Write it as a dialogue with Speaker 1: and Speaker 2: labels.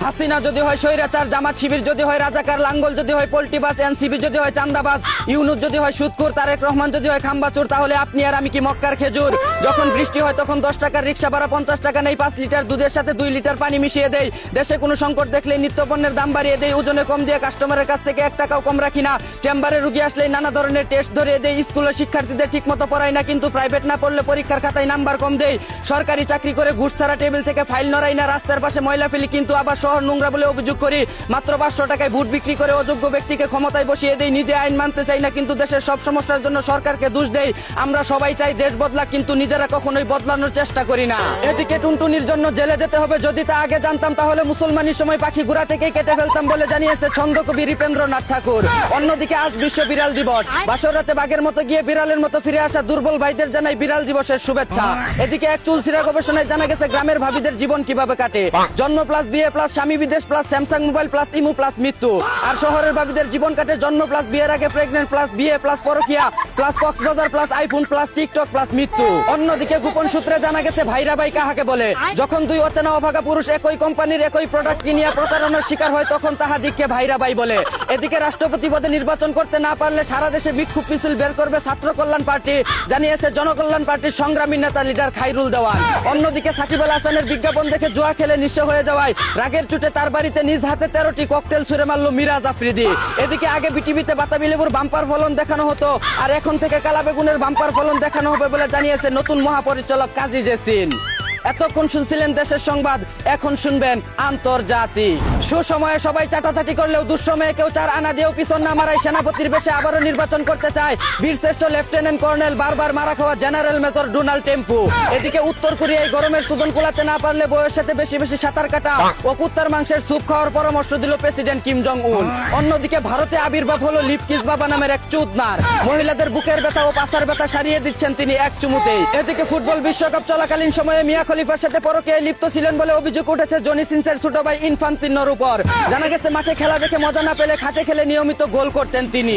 Speaker 1: হাসিনা যদি হয় স্বৈরাচার, জামাত শিবির যদি হয় রাজাকার, লাঙ্গল যদি হয় পোল্টিবাস, এনসিবি যদি হয় চান্দাবাজ, ইউনুস যদি হয় সুদখোর, তারেক রহমান যদি হয় খাম্বাচুর, তাহলে আপনি আর আমি কি মক্কার খেজুর? যখন বৃষ্টি হয় তখন 10 টাকার রিক্সা ভাড়া 50 টাকা নেই, 5 লিটার দুধের সাথে 2 লিটার পানি মিশিয়ে দেই। দেশে কোনো সংকট দেখলে নিত্যপণ্যের দাম বাড়িয়ে দেই, ওজনে কম দিয়ে কাস্টমারের কাছ থেকে 1 টাকাও কম রাখি না। চেম্বারে রুগী আসলে নানা ধরনের টেস্ট ধরিয়ে দেই। স্কুলের শিক্ষার্থীদের ঠিক মতো পড়াই না, কিন্তু প্রাইভেট না পড়লে পরীক্ষার খাতায় নাম্বার কম দেই। সরকারি চাকরি করে ঘুষ ছাড়া টেবিল থেকে ফাইল নড়াই না, রাস্তার পাশে ময়লা ফেলি কিন্তু আবার শহর নোংরা বলে অভিযোগ করি। মাত্র 500 টাকায় ভোট বিক্রি করে অযোগ্য ব্যক্তিকে ক্ষমতায় বসিয়ে দেই। নিজে আইন মানতে চাই না, কিন্তু দেশের সব সমস্যার জন্য সরকারকে দোষ দেই। আমরা সবাই চাই দেশ বদলা, কিন্তু নিজেরা কখনোই বদলানোর চেষ্টা করি না। এদিকে টুনটুনির জন্য জেলে যেতে হবে, যদি তা আগে জানতাম তাহলে মুসলমানের সময় পাখি ঘোড়া থেকেই কেটে ফেলতাম বলে জানিয়েছে ছন্দকবি হৃপেন্দ্রনাথ ঠাকুর। অন্যদিকে আজ বিশ্ব বিড়াল দিবস। বাসর রাতে বাঘের মতো গিয়ে বিড়ালের মতো ফিরে আসা দুর্বল ভাইদের জানাই বিড়াল দিবসের শুভেচ্ছা। এদিকে এক চুলছিরা গবেষণায় জানা গেছে গ্রামের ভাবিদের জীবন কিভাবে কাটে। জন্ম প্লাস বিয়ে প্লাস স্বামী বিদেশ প্লাস স্যামসাং মোবাইল প্লাস ইমু প্লাস মৃত্যু। আর শহরের ভাবিদের জীবন কাটে জন্ম প্লাস বিয়ের আগে প্রেগনেন্ট প্লাস বিয়ে প্লাস পরকিয়া plus Cox's Bazar plus iPhone plus TikTok plus মৃত্যু। অন্যদিকে গোপন সূত্রে জানা গেছে ভাইরা ভাই কাহাকে বলে। যখন দুই অচেনা অভাগা পুরুষ একই কোম্পানির একই প্রোডাক্ট কিনিয়া প্রতারণার শিকার হয় তখন তাহাদিগকে ভাইরা ভাই বলে। এদিকে রাষ্ট্রপতি পদে নির্বাচন করতে না পারলে সারা দেশে বিক্ষোভ মিছিল বের করবে ছাত্র কল্যাণ পার্টি, জানিয়েছে জনকল্যাণ পার্টির সংগ্রামী নেতা লিডার খাইরুল দেওয়ান। অন্যদিকে সাকিব আল হাসানের বিজ্ঞাপন দেখে জুয়া খেলে নিঃস্ব হয়ে যাওয়ায় রাগের চুটে তার বাড়িতে নিজ হাতে 13টি ককটেল ছুড়ে মারল মিরাজ আফ্রিদি। এদিকে আগে বিটিভিতে বাতাবি লেবুর বাম্পার ফলন দেখানো হতো, আর এখন থেকে কালা বেগুনের বাম্পার ফলন দেখানো হবে বলে জানিয়েছে নতুন মহাপরিচালক কাজী জেসিন। এতক্ষণ শুনছিলেন দেশের সংবাদ, এখন শুনবেন আন্তর্জাতিক। সুসময়ে সবাই চাটাচাটি করলেও দুঃসময়ে কেউ 4 আনা দিয়েও পিছন না মারায় সানাপতির বেশে আবারও নির্বাচন করতে চায় বীরশ্রেষ্ঠ লেফটেন্যান্ট কর্নেল বারবার মারা খাওয়া জেনারেল মেজর ডোনাল্ড টেম্পু। এদিকে উত্তর কোরিয়ায় গরমের সুদন কুলাতে না পারলে বউয়ের সাথে বেশি বেশি সাঁতার কাটা ও কুত্তার মাংসের স্যুপ খাওয়ার পরামর্শ দিল প্রেসিডেন্ট কিম জং উন। অন্যদিকে ভারতে আবির্ভাব হলো লিপকিস বাবা নামের এক চুদনার। মহিলাদের বুকের ব্যথা ও পাছার ব্যথা সারিয়ে দিচ্ছেন তিনি এক চুমুতেই। এদিকে ফুটবল বিশ্বকাপ চলাকালীন সময়ে মিয়া খলিফার সাথে পরকীয়ায় লিপ্ত ছিলেন বলে অভিযোগ উঠেছে জনি সিনসের ছোট ভাই ইনফান্তিনোর উপর। জানা গেছে মাঠে খেলা দেখে মজা না পেলে খাটে খেলে নিয়মিত গোল করতেন তিনি।